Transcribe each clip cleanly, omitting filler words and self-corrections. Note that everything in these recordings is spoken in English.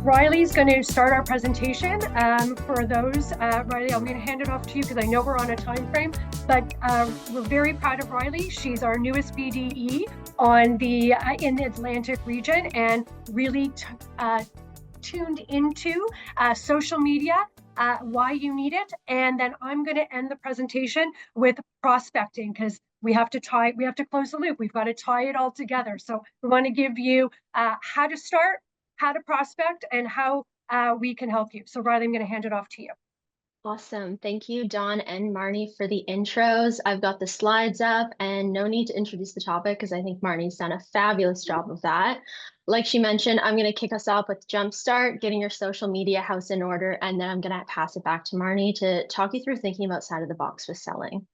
Riley's going to start our presentation. For those, Rylee, I'm going to hand it off to you because I know we're on a time frame, but we're very proud of Rylee. She's our newest BDE on the in the Atlantic region and really tuned into social media, why you need it. And then I'm going to end the presentation with prospecting because we have to close the loop. We've got to tie it all together. So we want to give you how to start, how to prospect, and how we can help you. So Rylee, I'm going to hand it off to you. Awesome. Thank you, Dawn and Marni, for the intros. I've got the slides up and no need to introduce the topic because I think Marni's done a fabulous job of that. Like she mentioned, I'm going to kick us off with Jumpstart, getting your social media house in order, and then I'm going to pass it back to Marni to talk you through thinking outside of the box with selling.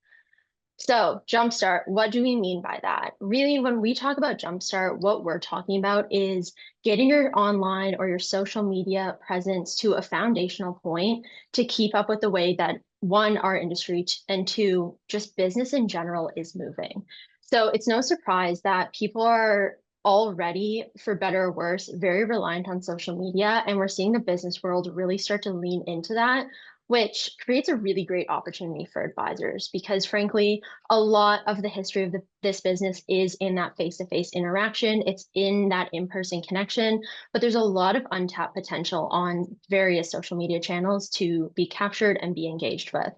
So, Jumpstart, what do we mean by that? Really, when we talk about Jumpstart, what we're talking about is getting your online or your social media presence to a foundational point to keep up with the way that one, our industry, and two, just business in general is moving. So, it's no surprise that people are already, for better or worse, very reliant on social media. And we're seeing the business world really start to lean into that, which creates a really great opportunity for advisors because, frankly, a lot of the history of this business is in that face-to-face interaction. It's in that in-person connection, but there's a lot of untapped potential on various social media channels to be captured and be engaged with.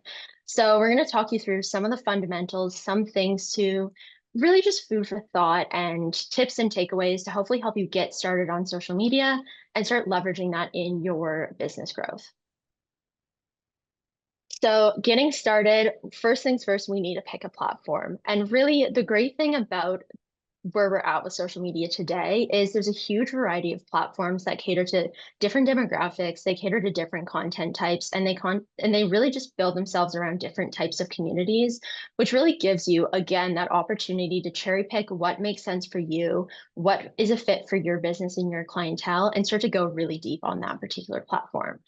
So we're going to talk you through some of the fundamentals, some things to really just food for thought and tips and takeaways to hopefully help you get started on social media and start leveraging that in your business growth. So getting started, first things first, we need to pick a platform. And really the great thing about where we're at with social media today is there's a huge variety of platforms that cater to different demographics, they cater to different content types, and they really just build themselves around different types of communities, which really gives you, again, that opportunity to cherry pick what makes sense for you, what is a fit for your business and your clientele, and start to go really deep on that particular platform.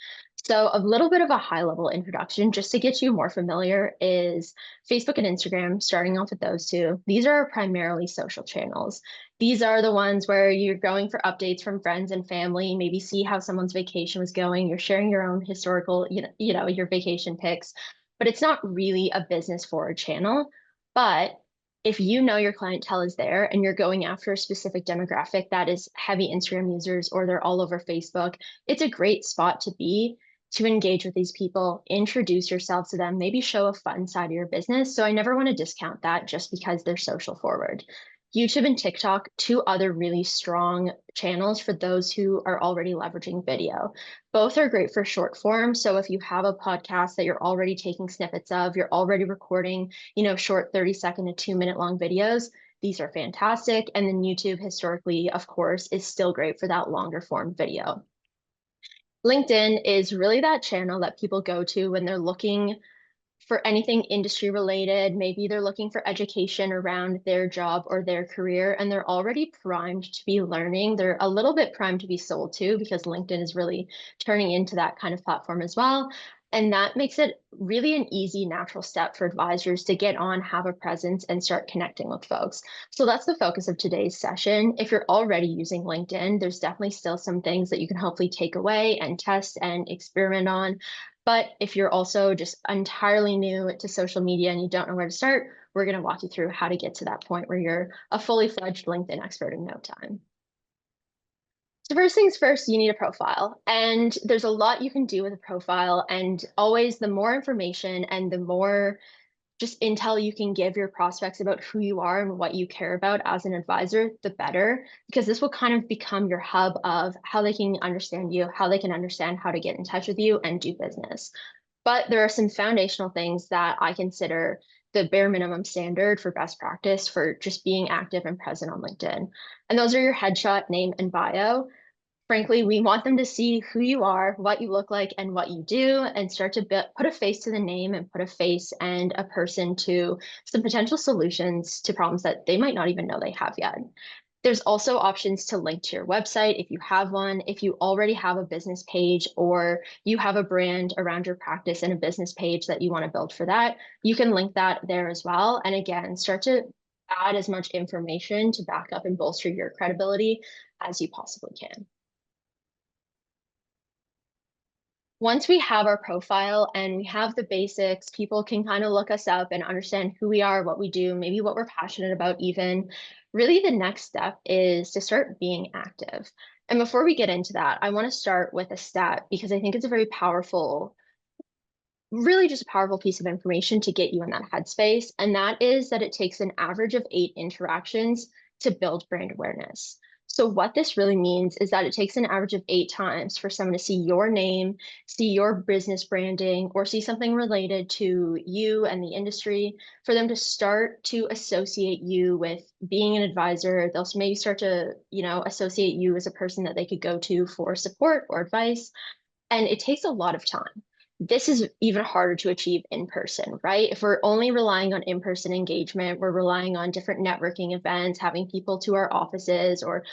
So a little bit of a high level introduction just to get you more familiar is Facebook and Instagram, starting off with those two. These are primarily social channels. These are the ones where you're going for updates from friends and family, maybe see how someone's vacation was going. You're sharing your own historical, your vacation pics, but it's not really a business forward channel. But if you know your clientele is there and you're going after a specific demographic that is heavy Instagram users or they're all over Facebook, it's a great spot to be to engage with these people, introduce yourself to them, maybe show a fun side of your business. So I never want to discount that just because they're social forward. YouTube and TikTok, two other really strong channels for those who are already leveraging video. Both are great for short form. So if you have a podcast that you're already taking snippets of, you're already recording, short 30-second to 2-minute long videos, these are fantastic. And then YouTube historically, of course, is still great for that longer form video. LinkedIn is really that channel that people go to when they're looking for anything industry related. Maybe they're looking for education around their job or their career, and they're already primed to be learning. They're a little bit primed to be sold to because LinkedIn is really turning into that kind of platform as well. And that makes it really an easy, natural step for advisors to get on, have a presence, and start connecting with folks. So that's the focus of today's session. If you're already using LinkedIn, there's definitely still some things that you can hopefully take away and test and experiment on. But if you're also just entirely new to social media and you don't know where to start, we're going to walk you through how to get to that point where you're a fully fledged LinkedIn expert in no time. So first things first, you need a profile. And there's a lot you can do with a profile. And always the more information and the more just intel you can give your prospects about who you are and what you care about as an advisor, the better, because this will kind of become your hub of how they can understand you, how they can understand how to get in touch with you and do business. But there are some foundational things that I consider the bare minimum standard for best practice for just being active and present on LinkedIn. And those are your headshot, name, and bio. Frankly, we want them to see who you are, what you look like, and what you do, and start to put a face to the name and put a face and a person to some potential solutions to problems that they might not even know they have yet. There's also options to link to your website if you have one. If you already have a business page or you have a brand around your practice and a business page that you want to build for that, you can link that there as well. And again, start to add as much information to back up and bolster your credibility as you possibly can. Once we have our profile and we have the basics, people can kind of look us up and understand who we are, what we do, maybe what we're passionate about even. Really, the next step is to start being active. And before we get into that, I want to start with a stat because I think it's a very powerful, really just a powerful piece of information to get you in that headspace. And that is that it takes an average of 8 interactions to build brand awareness. So what this really means is that it takes an average of 8 times for someone to see your name, see your business branding, or see something related to you and the industry, for them to start to associate you with being an advisor. They'll maybe start to, associate you as a person that they could go to for support or advice. And it takes a lot of time. This is even harder to achieve in person, right? If we're only relying on in-person engagement, we're relying on different networking events, having people to our offices, or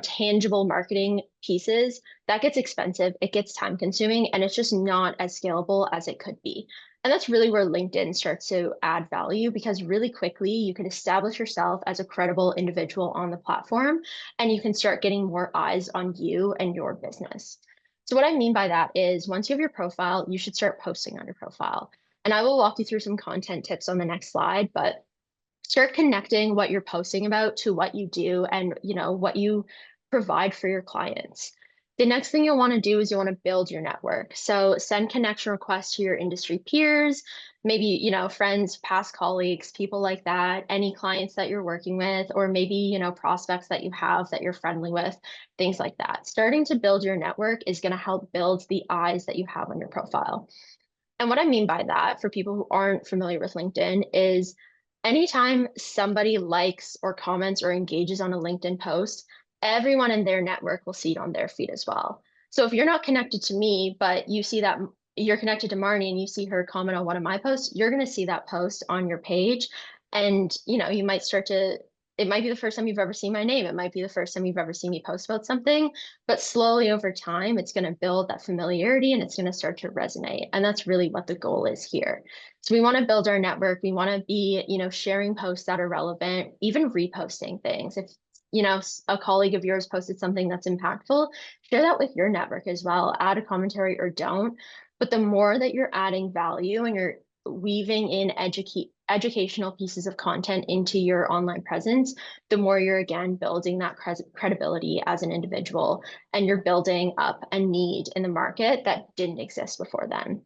tangible marketing pieces, that gets expensive, it gets time consuming, and it's just not as scalable as it could be. And that's really where LinkedIn starts to add value, because really quickly you can establish yourself as a credible individual on the platform, and you can start getting more eyes on you and your business. So what I mean by that is, once you have your profile, you should start posting on your profile. And I will walk you through some content tips on the next slide, but start connecting what you're posting about to what you do and what you provide for your clients. The next thing you'll want to do is you want to build your network. So send connection requests to your industry peers, maybe friends, past colleagues, people like that, any clients that you're working with, or maybe prospects that you have that you're friendly with, things like that. Starting to build your network is going to help build the eyes that you have on your profile. And what I mean by that, for people who aren't familiar with LinkedIn, is anytime somebody likes or comments or engages on a LinkedIn post, everyone in their network will see it on their feed as well. So if you're not connected to me, but you see that you're connected to Marni and you see her comment on one of my posts, you're going to see that post on your page. And, you might start to, it might be the first time you've ever seen my name. It might be the first time you've ever seen me post about something, but slowly over time, it's going to build that familiarity and it's going to start to resonate. And that's really what the goal is here. So we want to build our network. We want to be, sharing posts that are relevant, even reposting things. If, a colleague of yours posted something that's impactful, share that with your network as well. Add a commentary or don't. But the more that you're adding value and you're weaving in educational pieces of content into your online presence, the more you're again building that credibility as an individual, and you're building up a need in the market that didn't exist before then.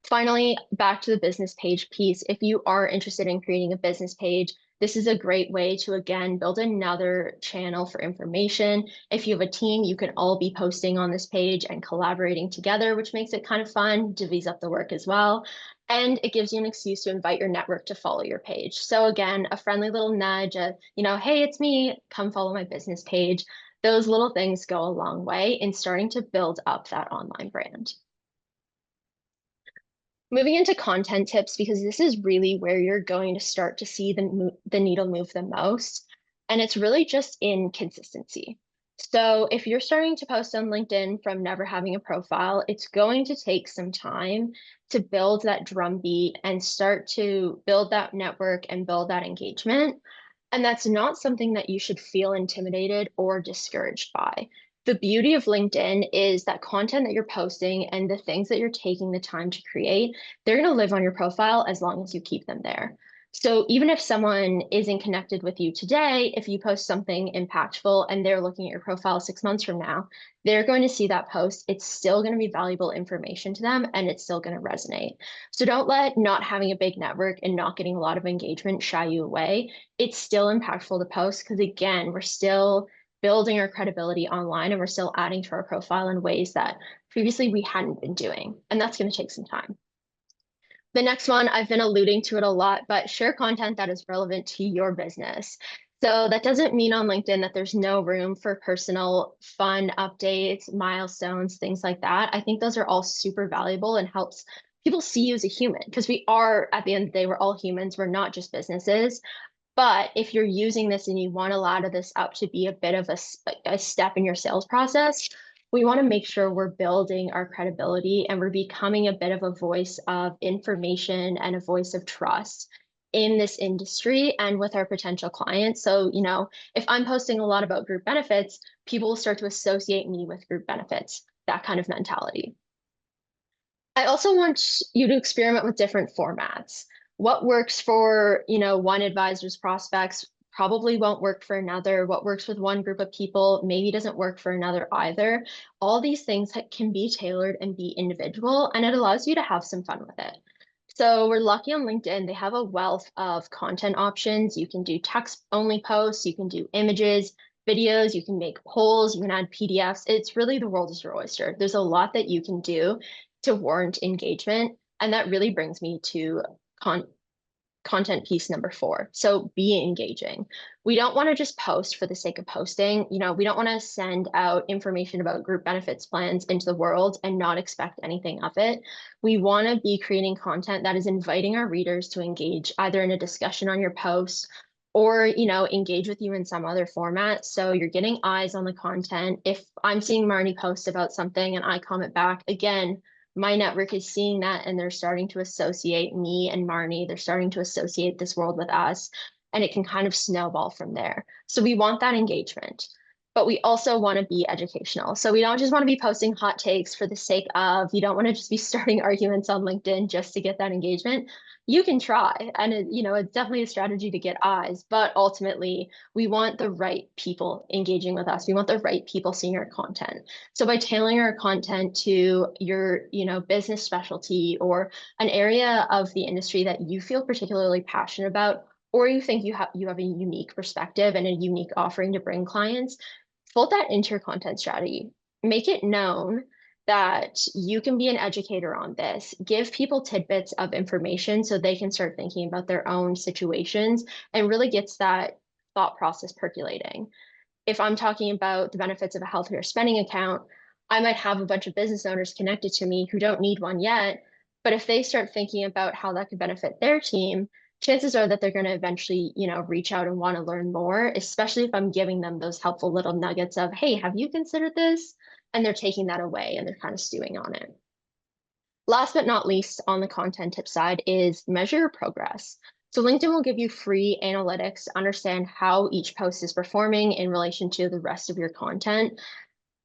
Finally, back to the business page piece. If you are interested in creating a business page, this is a great way to, again, build another channel for information. If you have a team, you can all be posting on this page and collaborating together, which makes it kind of fun, divvies up the work as well. And it gives you an excuse to invite your network to follow your page. So again, a friendly little nudge, hey, it's me, come follow my business page. Those little things go a long way in starting to build up that online brand. Moving into content tips, because this is really where you're going to start to see the needle move the most. And it's really just in consistency. So if you're starting to post on LinkedIn from never having a profile, it's going to take some time to build that drumbeat and start to build that network and build that engagement. And that's not something that you should feel intimidated or discouraged by. The beauty of LinkedIn is that content that you're posting and the things that you're taking the time to create, they're going to live on your profile as long as you keep them there. So even if someone isn't connected with you today, if you post something impactful and they're looking at your profile 6 months from now, they're going to see that post. It's still going to be valuable information to them and it's still going to resonate. So don't let not having a big network and not getting a lot of engagement shy you away. It's still impactful to post because, again, we're still building our credibility online and we're still adding to our profile in ways that previously we hadn't been doing. And that's going to take some time. The next one, I've been alluding to it a lot, but share content that is relevant to your business. So that doesn't mean on LinkedIn that there's no room for personal fun updates, milestones, things like that. I think those are all super valuable and helps people see you as a human, because we are, at the end of the day, we're all humans. We're not just businesses. But if you're using this and you want to ladder this up to be a bit of a step in your sales process, we want to make sure we're building our credibility and we're becoming a bit of a voice of information and a voice of trust in this industry and with our potential clients. So, if I'm posting a lot about group benefits, people will start to associate me with group benefits. that kind of mentality. I also want you to experiment with different formats. What works for, one advisor's prospects probably won't work for another. What works with one group of people maybe doesn't work for another either. All these things can be tailored and be individual, and it allows you to have some fun with it. So we're lucky on LinkedIn, they have a wealth of content options. You can do text only posts, you can do images, videos, you can make polls, you can add PDFs. It's really the world is your oyster. There's a lot that you can do to warrant engagement. And that really brings me to content piece number 4. So be engaging. We don't want to just post for the sake of posting. We don't want to send out information about group benefits plans into the world and not expect anything of it. We want to be creating content that is inviting our readers to engage either in a discussion on your posts or, engage with you in some other format. So you're getting eyes on the content. If I'm seeing Marni post about something and I comment back, again, my network is seeing that and they're starting to associate me and Marni. They're starting to associate this world with us, and it can kind of snowball from there. So we want that engagement, but we also want to be educational. So we don't just want to be posting hot takes for the sake of, you don't want to just be starting arguments on LinkedIn just to get that engagement. You can try, and it's definitely a strategy to get eyes, but ultimately we want the right people engaging with us. We want the right people seeing our content. So by tailoring our content to your, business specialty or an area of the industry that you feel particularly passionate about, or you think you have a unique perspective and a unique offering to bring clients, fold that into your content strategy. Make it known that you can be an educator on this. Give people tidbits of information so they can start thinking about their own situations and really gets that thought process percolating. If I'm talking about the benefits of a healthier spending account, I might have a bunch of business owners connected to me who don't need one yet. But if they start thinking about how that could benefit their team, chances are that they're going to eventually, reach out and want to learn more, especially if I'm giving them those helpful little nuggets of, hey, have you considered this? And they're taking that away and they're kind of stewing on it. Last but not least, on the content tip side is measure your progress. So LinkedIn will give you free analytics to understand how each post is performing in relation to the rest of your content.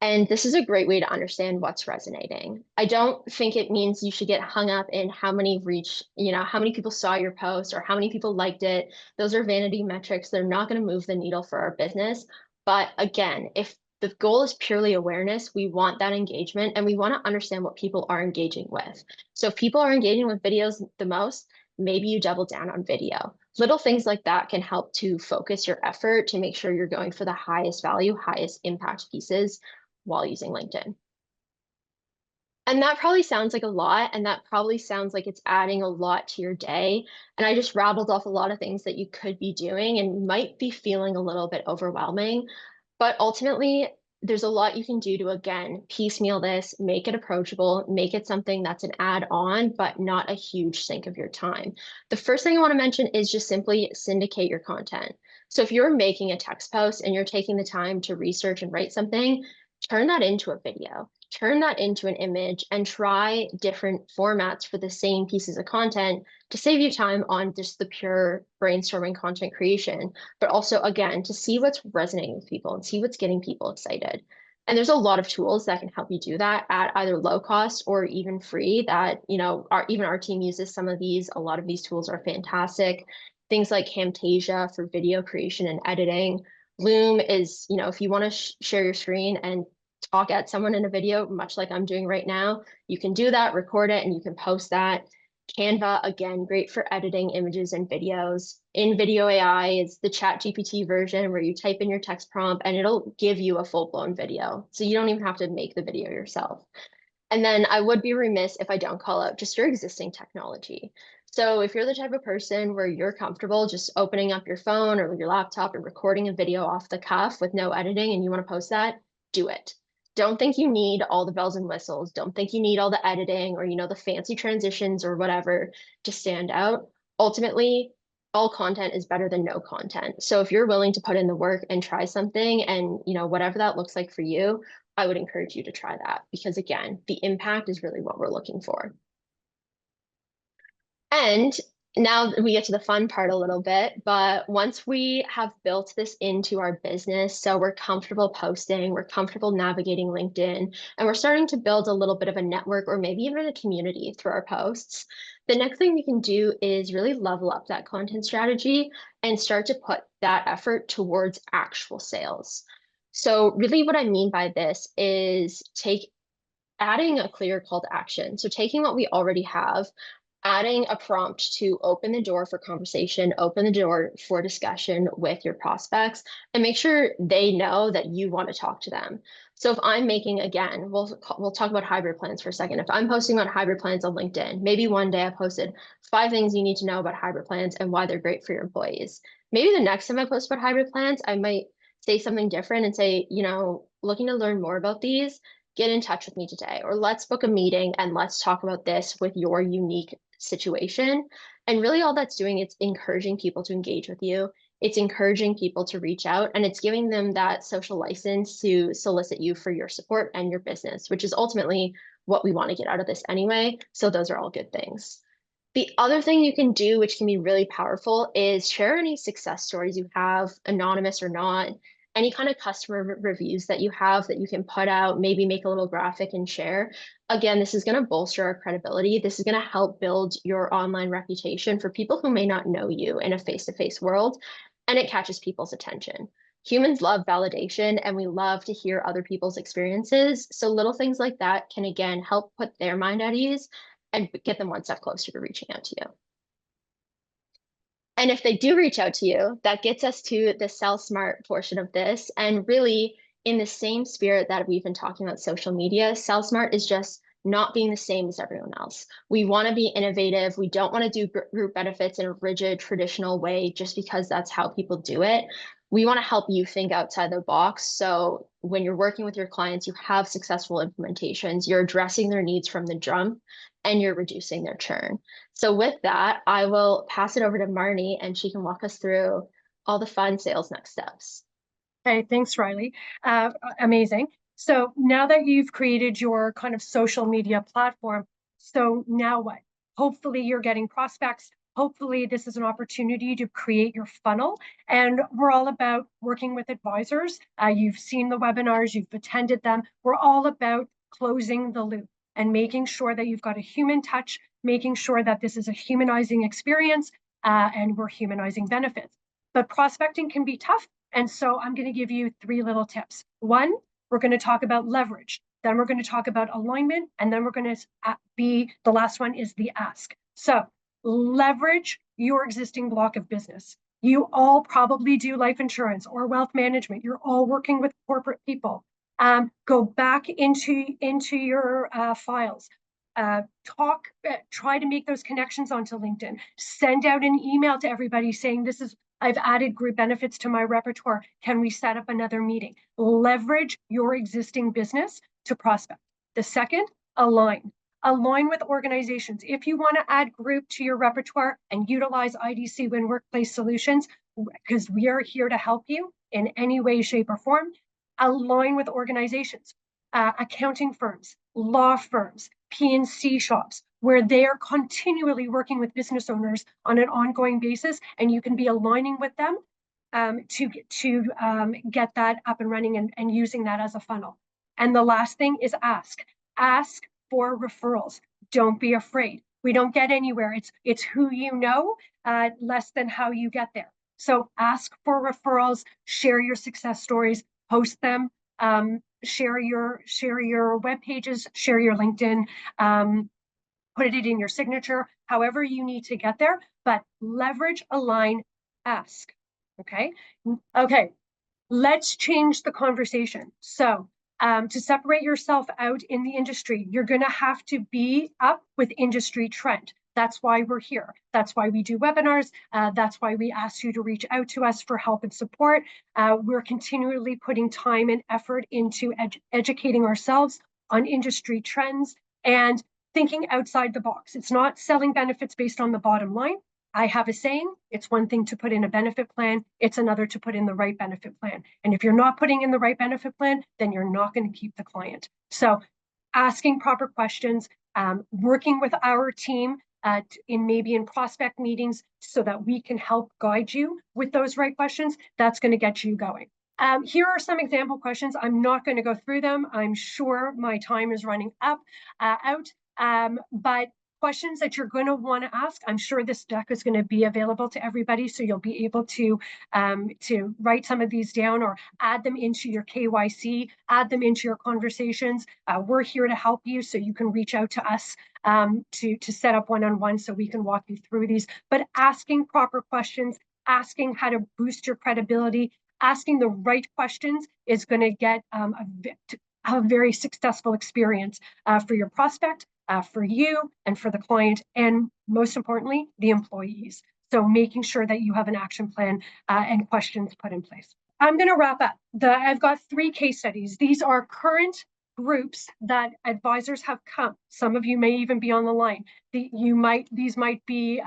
And this is a great way to understand what's resonating. I don't think it means you should get hung up in how many how many people saw your post or how many people liked it. Those are vanity metrics. They're not going to move the needle for our business. But again, if the goal is purely awareness, we want that engagement and we want to understand what people are engaging with. So if people are engaging with videos the most, maybe you double down on video. Little things like that can help to focus your effort to make sure you're going for the highest value, highest impact pieces while using LinkedIn. And that probably sounds like a lot, and that probably sounds like it's adding a lot to your day. And I just rattled off a lot of things that you could be doing and might be feeling a little bit overwhelming. But ultimately, there's a lot you can do to, again, piecemeal this, make it approachable, make it something that's an add-on, but not a huge sink of your time. The first thing I want to mention is just simply syndicate your content. So if you're making a text post and you're taking the time to research and write something, turn that into a video, turn that into an image, and try different formats for the same pieces of content to save you time on just the pure brainstorming content creation, but also, again, to see what's resonating with people and see what's getting people excited. And there's a lot of tools that can help you do that at either low cost or even free that, even our team uses some of these. A lot of these tools are fantastic. Things like Camtasia for video creation and editing. Loom is, if you want to share your screen and talk at someone in a video, much like I'm doing right now, you can do that, record it, and you can post that. Canva, again, great for editing images and videos. In Video AI is the Chat GPT version where you type in your text prompt and it'll give you a full-blown video. So you don't even have to make the video yourself. And then I would be remiss if I don't call out just your existing technology. So if you're the type of person where you're comfortable just opening up your phone or your laptop and recording a video off the cuff with no editing and you want to post that, do it. Don't think you need all the bells and whistles. Don't think you need all the editing or, the fancy transitions or whatever to stand out. Ultimately, all content is better than no content. So if you're willing to put in the work and try something and, whatever that looks like for you, I would encourage you to try that because, again, the impact is really what we're looking for. And Now we get to the fun part a little bit, but once we have built this into our business, so we're comfortable posting, we're comfortable navigating LinkedIn, and we're starting to build a little bit of a network or maybe even a community through our posts, the next thing we can do is really level up that content strategy and start to put that effort towards actual sales. So really what I mean by this is adding a clear call to action. So taking what we already have, adding a prompt to open the door for conversation, open the door for discussion with your prospects, and make sure they know that you want to talk to them. So if I'm making, again, we'll talk about hybrid plans for a second. If I'm posting about hybrid plans on LinkedIn, maybe one day I posted 5 things you need to know about hybrid plans and why they're great for your employees. Maybe the next time I post about hybrid plans, I might say something different and say, looking to learn more about these, get in touch with me today, or let's book a meeting and let's talk about this with your unique situation. And really all that's doing is encouraging people to engage with you. It's encouraging people to reach out, and it's giving them that social license to solicit you for your support and your business, which is ultimately what we want to get out of this anyway. So those are all good things. The other thing you can do, which can be really powerful, is share any success stories you have, anonymous or not, any kind of customer reviews that you have that you can put out, maybe make a little graphic and share. Again, this is going to bolster our credibility. This is going to help build your online reputation for people who may not know you in a face-to-face world, and it catches people's attention. Humans love validation and we love to hear other people's experiences. So little things like that can, again, help put their mind at ease and get them one step closer to reaching out to you. And if they do reach out to you, that gets us to the sell smart portion of this. And really, in the same spirit that we've been talking about social media, sell smart is just not being the same as everyone else. We want to be innovative. We don't want to do group benefits in a rigid, traditional way just because that's how people do it. We want to help you think outside the box. So when you're working with your clients, you have successful implementations, you're addressing their needs from the jump, and you're reducing their churn. So with that, I will pass it over to Marni and she can walk us through all the fun sales next steps. Okay, thanks, Rylee. Amazing. So now that you've created your kind of social media platform, so now what? Hopefully you're getting prospects. Hopefully this is an opportunity to create your funnel. And we're all about working with advisors. You've seen the webinars, you've attended them. We're all about closing the loop and making sure that you've got a human touch, making sure that this is a humanizing experience, and we're humanizing benefits. But prospecting can be tough. And so I'm going to give you 3 little tips. One, we're going to talk about leverage. Then we're going to talk about alignment. And then we're going to the last one is the ask. So leverage your existing block of business. You all probably do life insurance or wealth management. You're all working with corporate people. Go back into your files. Try to make those connections onto LinkedIn. Send out an email to everybody saying I've added group benefits to my repertoire. Can we set up another meeting? Leverage your existing business to prospect. The second, align. Align with organizations. If you want to add group to your repertoire and utilize IDC Win Workplace Solutions, because we are here to help you in any way, shape, or form, align with organizations, accounting firms, law firms, P&C shops, where they are continually working with business owners on an ongoing basis, and you can be aligning with them to get that up and running and using that as a funnel. And the last thing is ask. Ask for referrals. Don't be afraid. We don't get anywhere. It's who you know, less than how you get there. So ask for referrals, share your success stories, post them, share your web pages, share your LinkedIn, put it in your signature, however you need to get there, but leverage, align, ask. Okay, let's change the conversation. So to separate yourself out in the industry, you're going to have to be up with industry trend. That's why we're here. That's why we do webinars. That's why we ask you to reach out to us for help and support. We're continually putting time and effort into educating ourselves on industry trends and thinking outside the box. It's not selling benefits based on the bottom line. I have a saying, it's one thing to put in a benefit plan, it's another to put in the right benefit plan. And if you're not putting in the right benefit plan, then you're not going to keep the client. So asking proper questions, working with our team maybe in prospect meetings so that we can help guide you with those right questions. That's going to get you going. Here are some example questions. I'm not going to go through them. I'm sure my time is running out. But questions that you're going to want to ask, I'm sure this deck is going to be available to everybody, so you'll be able to write some of these down or add them into your KYC, add them into your conversations. We're here to help you, so you can reach out to us to set up one-on-one so we can walk you through these. But asking proper questions, asking how to boost your credibility, asking the right questions is going to get a very successful experience for your prospect, for you, and for the client, and most importantly, the employees. So making sure that you have an action plan and questions put in place. I'm going to wrap up. I've got 3 case studies. These are current groups that advisors have come. Some of you may even be on the line. These might be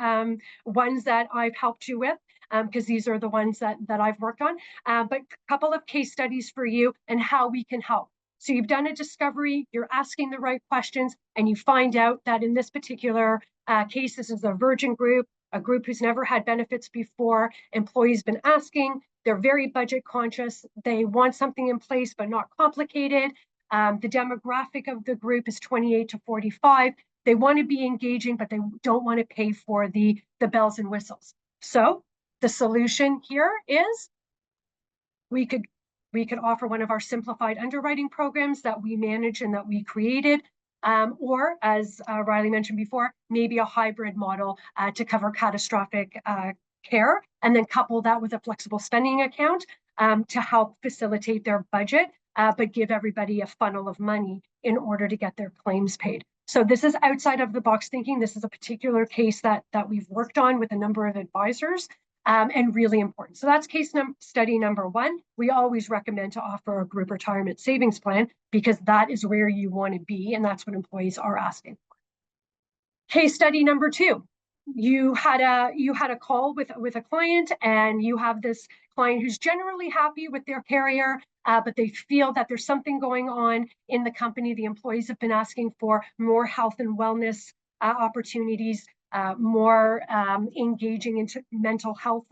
ones that I've helped you with, because these are the ones that I've worked on. But a couple of case studies for you and how we can help. So you've done a discovery, you're asking the right questions, and you find out that in this particular case, this is a virgin group, a group who's never had benefits before. Employees been asking, they're very budget conscious. They want something in place, but not complicated. The demographic of the group is 28 to 45. They want to be engaging, but they don't want to pay for the bells and whistles. So the solution here is we could offer one of our simplified underwriting programs that we manage and that we created, or as Rylee mentioned before, maybe a hybrid model to cover catastrophic care, and then couple that with a flexible spending account to help facilitate their budget, but give everybody a funnel of money in order to get their claims paid. So this is outside of the box thinking. This is a particular case that we've worked on with a number of advisors. And really important. So that's case study number 1. We always recommend to offer a group retirement savings plan because that is where you want to be, and that's what employees are asking for. Case study number 2. You had a call with a client, and you have this client who's generally happy with their carrier, but they feel that there's something going on in the company. The employees have been asking for more health and wellness opportunities, more engaging into mental health,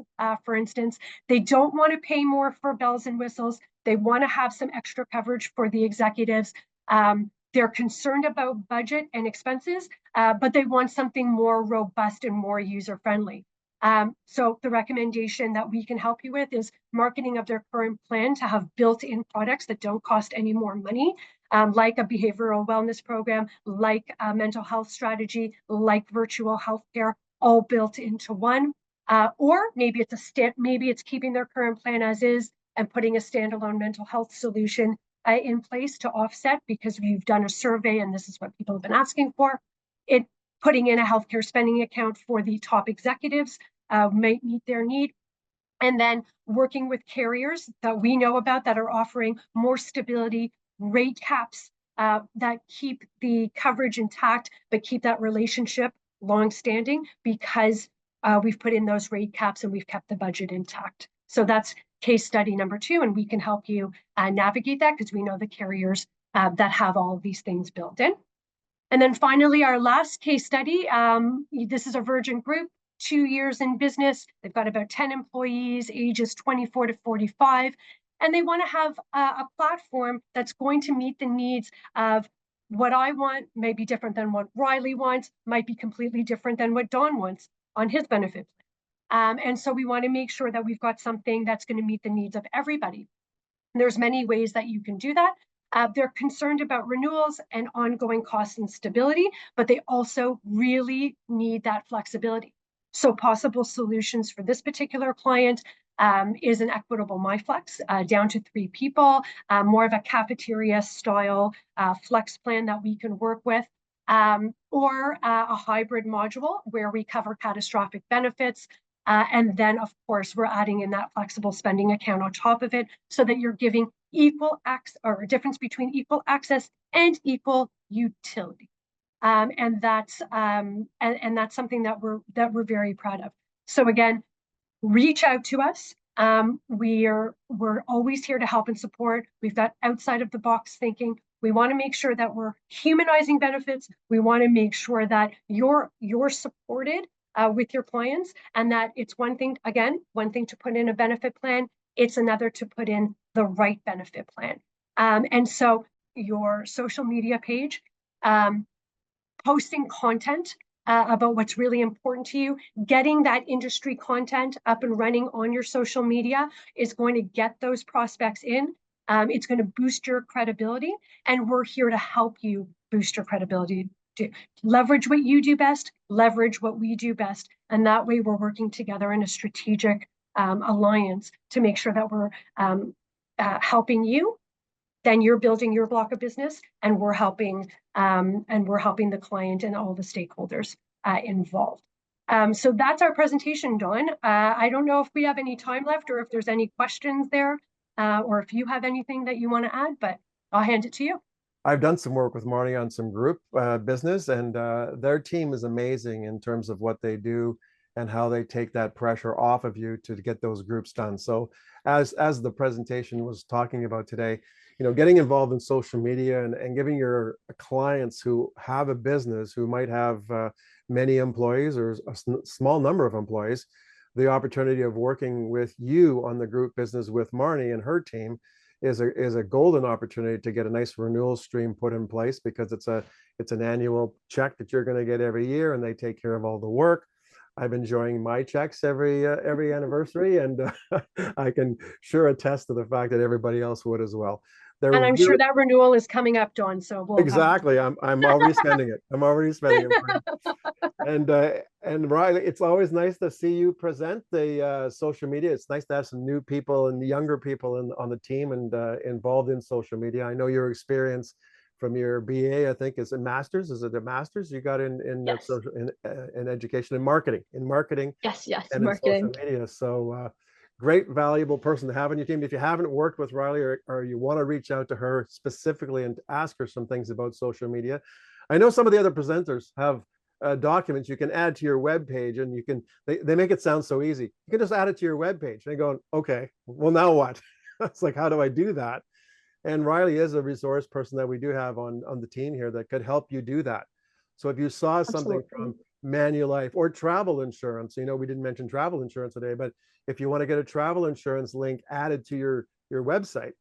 for instance. They don't want to pay more for bells and whistles. They want to have some extra coverage for the executives. They're concerned about budget and expenses, but they want something more robust and more user-friendly. So the recommendation that we can help you with is marketing of their current plan to have built-in products that don't cost any more money, like a behavioral wellness program, like a mental health strategy, like virtual healthcare, all built into one. Or maybe it's keeping their current plan as is and putting a standalone mental health solution in place to offset, because we've done a survey and this is what people have been asking for. Putting in a healthcare spending account for the top executives might meet their need. And then working with carriers that we know about that are offering more stability, rate caps that keep the coverage intact, but keep that relationship long-standing because we've put in those rate caps and we've kept the budget intact. So that's case study number 2, and we can help you navigate that because we know the carriers that have all of these things built in. And then finally, our last case study, this is a virgin group, 2 years in business. They've got about 10 employees, ages 24 to 45. And they want to have a platform that's going to meet the needs of what I want, may be different than what Rylee wants, might be completely different than what Don wants on his benefit plan. And so we want to make sure that we've got something that's going to meet the needs of everybody. And there's many ways that you can do that. They're concerned about renewals and ongoing costs and stability, but they also really need that flexibility. So possible solutions for this particular client is an equitable MyFlex down to 3 people, more of a cafeteria style flex plan that we can work with, or a hybrid module where we cover catastrophic benefits. And then, of course, we're adding in that flexible spending account on top of it so that you're giving equal access, or a difference between equal access and equal utility. And that's something that we're very proud of. So again, reach out to us. We're always here to help and support. We've got outside of the box thinking. We want to make sure that we're humanizing benefits. We want to make sure that you're supported with your clients, and that it's one thing to put in a benefit plan. It's another to put in the right benefit plan. And so your social media page, posting content about what's really important to you, getting that industry content up and running on your social media is going to get those prospects in. It's going to boost your credibility, and we're here to help you boost your credibility. To leverage what you do best, leverage what we do best, and that way we're working together in a strategic alliance to make sure that we're helping you. Then you're building your block of business, and we're helping the client and all the stakeholders involved. So that's our presentation, Dawn. I don't know if we have any time left or if there's any questions there, or if you have anything that you want to add, but I'll hand it to you. I've done some work with Marni on some group business, and their team is amazing in terms of what they do and how they take that pressure off of you to get those groups done. So as the presentation was talking about today, getting involved in social media and giving your clients who have a business, who might have many employees or a small number of employees, the opportunity of working with you on the group business with Marni and her team is a golden opportunity to get a nice renewal stream put in place, because it's an annual check that you're going to get every year, and they take care of all the work. I'm enjoying my checks every anniversary, and I can sure attest to the fact that everybody else would as well. And I'm sure that renewal is coming up, Dawn. So we'll exactly. I'm already spending it. I'm already spending it. And Rylee, it's always nice to see you present the social media. It's nice to have some new people and younger people on the team and involved in social media. I know your experience from your BA, I think, is a master's. Is it a master's you got in Yes. social in education and marketing? Yes, and marketing. in social media. So great, valuable person to have on your team. If you haven't worked with Rylee, or you want to reach out to her specifically and ask her some things about social media, I know some of the other presenters have documents you can add to your web page, and they make it sound so easy. You can just add it to your web page. And they go, okay, well, now what? It's like, how do I do that? And Rylee is a resource person that we do have on the team here that could help you do that. So if you saw something from Manulife or travel insurance, we didn't mention travel insurance today, but if you want to get a travel insurance link added to your website,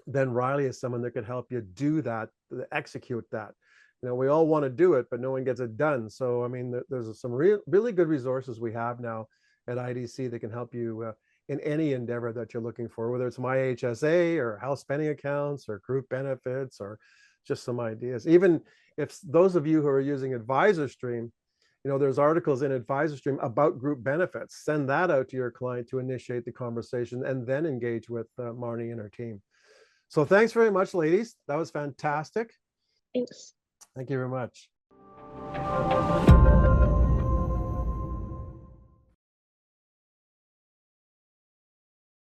then Rylee is someone that could help you do that, execute that. We all want to do it, but no one gets it done. So, I mean, there's some really good resources we have now at IDC that can help you in any endeavor that you're looking for, whether it's My HSA or house spending accounts or group benefits or just some ideas. Even if those of you who are using AdvisorStream, there's articles in AdvisorStream about group benefits. Send that out to your client to initiate the conversation, and then engage with Marni and her team. So thanks very much, ladies. That was fantastic. Thanks. Thank you very much.